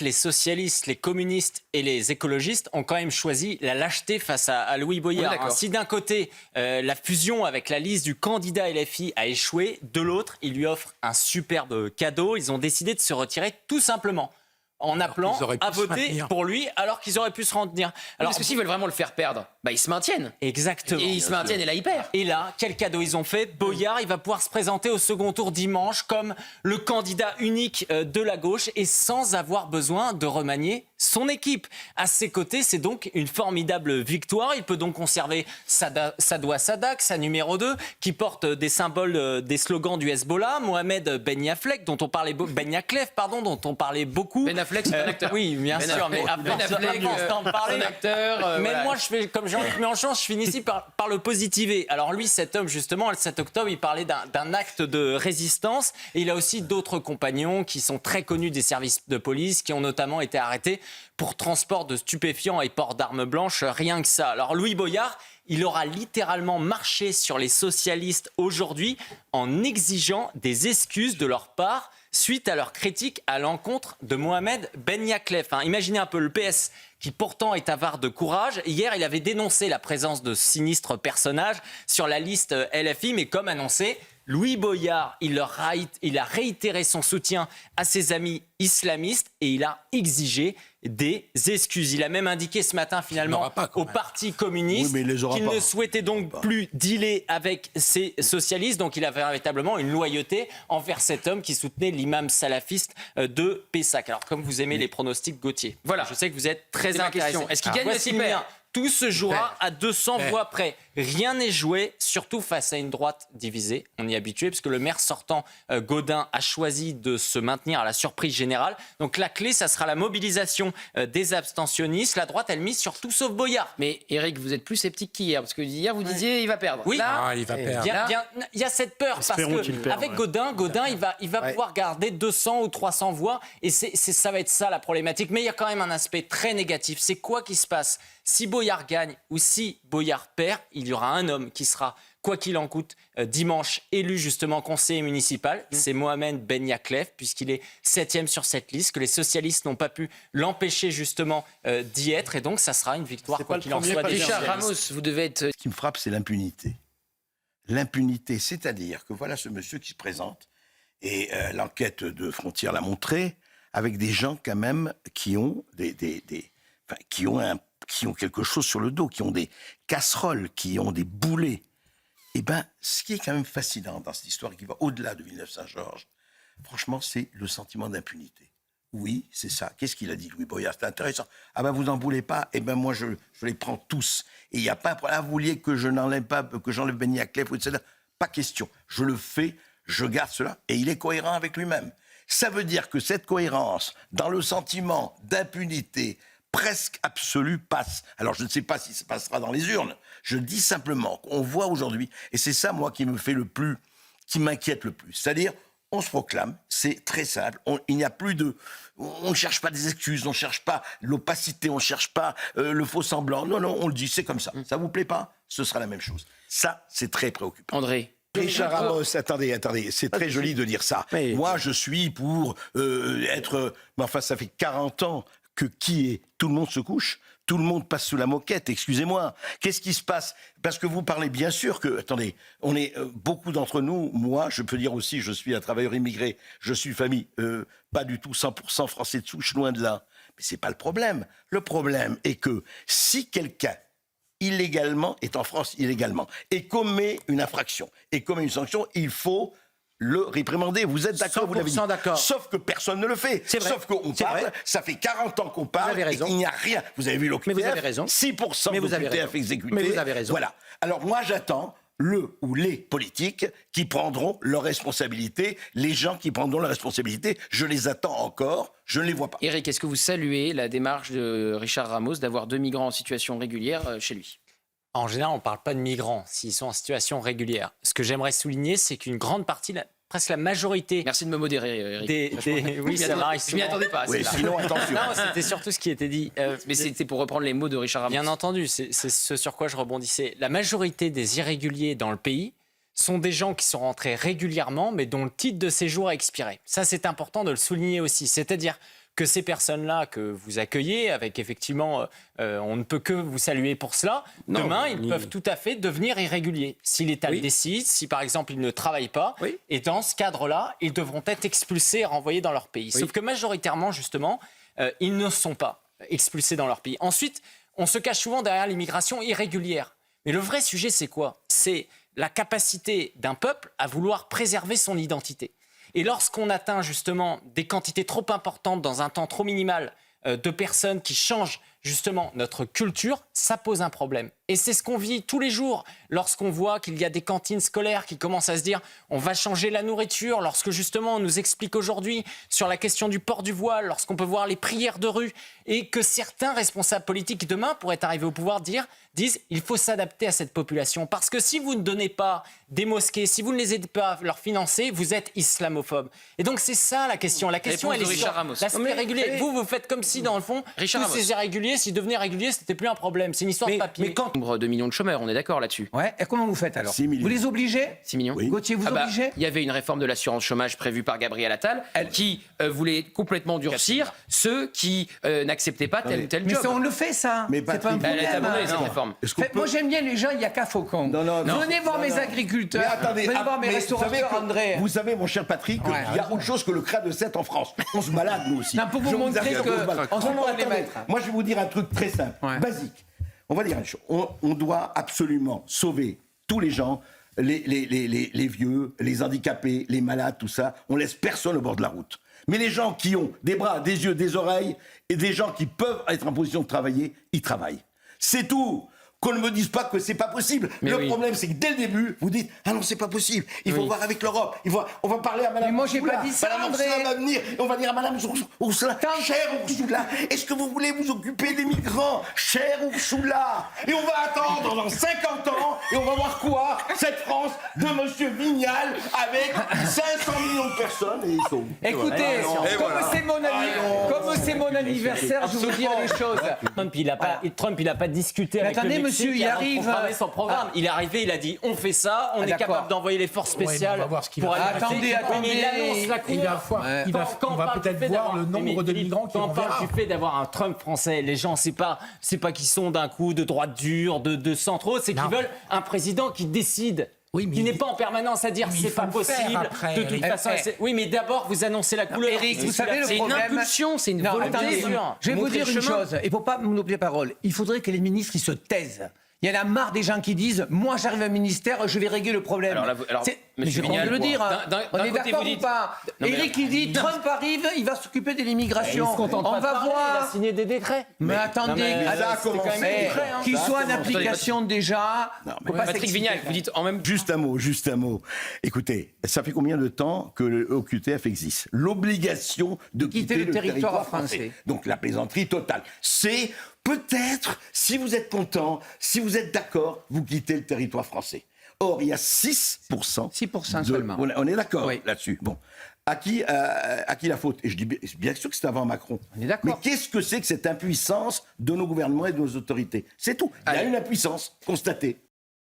les socialistes, les communistes et les écologistes ont quand même choisi la lâcheté face à Louis Boyard. Si d'un côté, la fusion avec la liste du candidat LFI a échoué, de l'autre, il lui offre un superbe cadeau. Ils ont décidé de se retirer tout simplement en appelant à voter pour lui alors qu'ils auraient pu se retenir. Alors, parce que s'ils veulent vraiment le faire perdre, ils se maintiennent. Exactement. Et ils se maintiennent et là, ils perdent. Et là, quel cadeau ils ont fait. Boyard, il va pouvoir se présenter au second tour dimanche comme le candidat unique de la gauche et sans avoir besoin de remanier son équipe. À ses côtés, c'est donc une formidable victoire. Il peut donc conserver Sadoua Sadak, sa numéro 2, qui porte des symboles, des slogans du Hezbollah. Mohamed Ben Yaflek, dont on parlait dont on parlait beaucoup. Ben Affleck, c'est un acteur. Oui, bien sûr. Mais Ben Affleck, un acteur. Mais moi, je fais comme Jean-Luc Mélenchon, je finis ici par le positiver. Alors lui, cet homme, justement, le 7 octobre, il parlait d'un acte de résistance. Et il a aussi d'autres compagnons qui sont très connus des services de police, qui ont notamment été arrêtés pour transport de stupéfiants et port d'armes blanches, rien que ça. Alors Louis Boyard, il aura littéralement marché sur les socialistes aujourd'hui en exigeant des excuses de leur part suite à leur critique à l'encontre de Mohamed Ben Yaflek. Imaginez un peu le PS qui pourtant est avare de courage. Hier, il avait dénoncé la présence de sinistres personnages sur la liste LFI, mais comme annoncé, Louis Boyard, il a réitéré son soutien à ses amis islamistes et il a exigé des excuses. Il a même indiqué ce matin finalement au Parti communiste qu'il ne souhaitait donc plus dealer avec ces socialistes. Donc il avait véritablement une loyauté envers cet homme qui soutenait l'imam salafiste de Pessac. Alors comme vous aimez les pronostics, Gauthier, voilà. Je sais que vous êtes très intéressé. Est-ce qu'il gagne aussi perd? Tout se jouera à 200 voix près. Rien n'est joué, surtout face à une droite divisée. On y est habitué, parce que le maire sortant, Gaudin, a choisi de se maintenir à la surprise générale. Donc la clé, ça sera la mobilisation des abstentionnistes. La droite, elle mise sur tout sauf Boyard. Mais Éric, vous êtes plus sceptique qu'hier, parce que hier, vous disiez il va perdre. Oui, là, il va perdre. Il y a cette peur, parce qu'avec Gaudin, il va pouvoir garder 200 ou 300 voix. Et ça va être ça la problématique. Mais il y a quand même un aspect très négatif. C'est quoi qui se passe ? Si Boyard gagne ou si Boyard perd, il y aura un homme qui sera, quoi qu'il en coûte, dimanche élu justement conseiller municipal. C'est Mohamed Ben Yaflek, puisqu'il est 7e sur cette liste, que les socialistes n'ont pas pu l'empêcher justement d'y être. Et donc, ça sera une victoire, quoi qu'il en soit. Richard Ramos, vous devez être... Ce qui me frappe, c'est l'impunité. L'impunité, c'est-à-dire que voilà ce monsieur qui se présente, et l'enquête de Frontières l'a montré, avec des gens quand même qui ont qui ont quelque chose sur le dos, qui ont des casseroles, qui ont des boulets. Eh bien, ce qui est quand même fascinant dans cette histoire qui va au-delà de Villeneuve-Saint-Georges, franchement, c'est le sentiment d'impunité. Oui, c'est ça. Qu'est-ce qu'il a dit, Louis Boyard? C'est intéressant. Ah ben, vous n'en voulez pas? Eh ben, moi, je les prends tous. Et il n'y a pas un problème. Ah, vous vouliez que je n'enlève pas, que j'enlève Ben Yaflek, etc. Pas question. Je le fais, je garde cela. Et il est cohérent avec lui-même. Ça veut dire que cette cohérence, dans le sentiment d'impunité, presque absolu passe. Alors, je ne sais pas si ça passera dans les urnes. Je dis simplement qu'on voit aujourd'hui, et c'est ça, moi, qui m'inquiète le plus. C'est-à-dire, on se proclame, c'est très simple, il n'y a plus de... On ne cherche pas des excuses, on ne cherche pas l'opacité, on ne cherche pas le faux-semblant. Non, on le dit, c'est comme ça. Ça ne vous plaît pas? Ce sera la même chose. Ça, c'est très préoccupant. André. Richard Ramos, attendez, c'est très joli de dire ça. Mais... Moi, je suis pour être... Mais enfin, ça fait 40 ans que tout le monde se couche, tout le monde passe sous la moquette, excusez-moi. Qu'est-ce qui se passe? Parce que vous parlez bien sûr que, attendez, on est beaucoup d'entre nous, moi, je peux dire aussi, je suis un travailleur immigré, je suis famille, pas du tout 100% français de souche, loin de là. Mais c'est pas le problème. Le problème est que si quelqu'un illégalement est en France illégalement et commet une infraction et commet une sanction, il faut le réprimander. Vous êtes d'accord? Vous l'avez dit. D'accord. Sauf que personne ne le fait. Sauf qu'on parle, ça fait 40 ans qu'on parle et qu'il n'y a rien. Vous avez vu l'OQTF? Mais vous avez raison. 6% d'OQTF exécutés. Mais vous avez raison. Voilà. Alors moi j'attends le ou les politiques qui prendront leurs responsabilités, les gens qui prendront leurs responsabilités, je les attends encore, je ne les vois pas. Éric, est-ce que vous saluez la démarche de Richard Ramos d'avoir 2 migrants en situation régulière chez lui? En général, on ne parle pas de migrants s'ils sont en situation régulière. Ce que j'aimerais souligner, c'est qu'une grande partie, presque la majorité... Merci de me modérer, Éric. Oui, ça m'arrive souvent. Je m'y attendais pas. Oui, sinon, attention. Non, c'était surtout ce qui était dit. Mais c'était pour reprendre les mots de Richard Ramos. Bien entendu, c'est ce sur quoi je rebondissais. La majorité des irréguliers dans le pays sont des gens qui sont rentrés régulièrement, mais dont le titre de séjour a expiré. Ça, c'est important de le souligner aussi. C'est-à-dire que ces personnes-là que vous accueillez, avec effectivement, on ne peut que vous saluer pour cela, demain, ils peuvent tout à fait devenir irréguliers. Si l'État le décide, si par exemple ils ne travaillent pas, et dans ce cadre-là, ils devront être expulsés et renvoyés dans leur pays. Sauf que majoritairement, justement, ils ne sont pas expulsés dans leur pays. Ensuite, on se cache souvent derrière l'immigration irrégulière. Mais le vrai sujet, c'est quoi? C'est la capacité d'un peuple à vouloir préserver son identité. Et lorsqu'on atteint justement des quantités trop importantes dans un temps trop minimal de personnes qui changent justement notre culture, ça pose un problème. Et c'est ce qu'on vit tous les jours lorsqu'on voit qu'il y a des cantines scolaires qui commencent à se dire on va changer la nourriture, lorsque justement on nous explique aujourd'hui sur la question du port du voile, lorsqu'on peut voir les prières de rue et que certains responsables politiques demain pourraient arriver au pouvoir disent il faut s'adapter à cette population parce que si vous ne donnez pas des mosquées, si vous ne les aidez pas à leur financer, vous êtes islamophobe. Et donc c'est ça la question. La question elle est sur l'aspect régulier. Vous faites comme si dans le fond tous ces irréguliers, s'ils devenaient réguliers, c'était plus un problème. C'est une histoire de papier. Mais quand nombre de millions de chômeurs, on est d'accord là-dessus. Ouais. Et comment vous faites alors? 6 millions. Vous les obligez? 6 millions. Oui. Gauthier, vous obligez? Il y avait une réforme de l'assurance chômage prévue par Gabriel Attal qui voulait complètement durcir ceux qui n'acceptaient pas tel ou tel Mais job. ça, on le fait, ça. Mais C'est pas un Patrick, Elle a été problème. abandonnée, cette réforme. Moi, j'aime bien les gens, il n'y a qu'à Faucon. Venez voir mes agriculteurs, Mais attendez, venez voir mes mais restaurateurs, André. vous savez, mon cher Patrick, qu'il y a autre chose que le CRA de 7 en France. On se balade, nous aussi. Non, pour vous Je montrer assure que- qu'on se balade. en ce moment, on va les Attendez, mettre. Moi, je vais vous dire un truc très simple, basique. On va dire une chose. On doit absolument sauver tous les gens, les vieux, les handicapés, les malades, tout ça. On laisse personne au bord de la route. Mais les gens qui ont des bras, des yeux, des oreilles, et des gens qui peuvent être en position de travailler, ils travaillent. C'est tout. Qu'on ne me dise pas que c'est pas possible. Mais le oui. problème, c'est que dès le début, vous dites ah non, c'est pas possible. Il faut voir avec l'Europe. On va parler à Madame. Mais moi, j'ai Ursula. pas dit ça, Madame André. Ursula va venir. Et on va dire à Madame Ursula, chère Ursula, est-ce que vous voulez vous occuper des migrants, chère Ursula? Et on va attendre dans 50 ans et on va voir quoi? Cette France de Monsieur Vignal avec 500 millions de personnes et ils sont. Écoutez, comme c'est mon anniversaire, je vais vous dire les choses. Trump, il n'a pas discuté avec attendez, le Mexique monsieur, il avant de arrive- programmer son programme. Il est arrivé, il a dit on fait ça, on est d'accord. capable d'envoyer les forces spéciales on va voir ce qu'il pour va aller faire. Attendez, Oui, mais il annonce la Il va, couleur. on va peut-être voir le nombre de migrants qui Quand vont on parle venir. du fait d'avoir un Trump français, les gens, c'est pas qu'ils sont d'un coup de droite dure, de centre haut, c'est qu'ils Non. veulent un président qui décide. Oui, mais qui n'est il- pas en permanence à dire mais c'est il faut pas le faire possible. après, De toute Eric. façon, oui, mais d'abord vous annoncez la couleur. Eric, vous Et savez, le C'est une problème- impulsion, c'est une Non, volonté. attendez, sûr. je vais vous Montrer dire le une chemin. chose, il ne faut pas monopoliser la parole. Il faudrait que les ministres ils se taisent. Il y en a marre des gens qui disent moi j'arrive à un ministère, je vais régler le problème. Alors là, Mais Monsieur j'ai pas envie de le Vignal, dire. hein. d'un On est côté, d'accord vous ou dites- pas? Non, mais- Eric il dit Trump arrive, il va s'occuper de l'immigration. On va Il a voir. signé des décrets. Mais attendez, mais ça a c'était quand commencé. même des décrets, hein. qu'il Ça a soit en commencé. application déjà. Non, faut pas Patrick s'exciter. Vignal, vous dites en même Juste un mot. Écoutez, ça fait combien de temps que le OQTF existe? L'obligation de quitter le territoire français. Donc la plaisanterie totale. C'est peut-être, si vous êtes content, si vous êtes d'accord, vous quittez le territoire français. Or, il y a 6%. 6% seulement. On est d'accord Oui. là-dessus. Bon. À qui la faute? Et je dis bien sûr que c'est avant Macron. On est d'accord. Mais qu'est-ce que c'est que cette impuissance de nos gouvernements et de nos autorités? C'est tout. Il y a une impuissance constatée.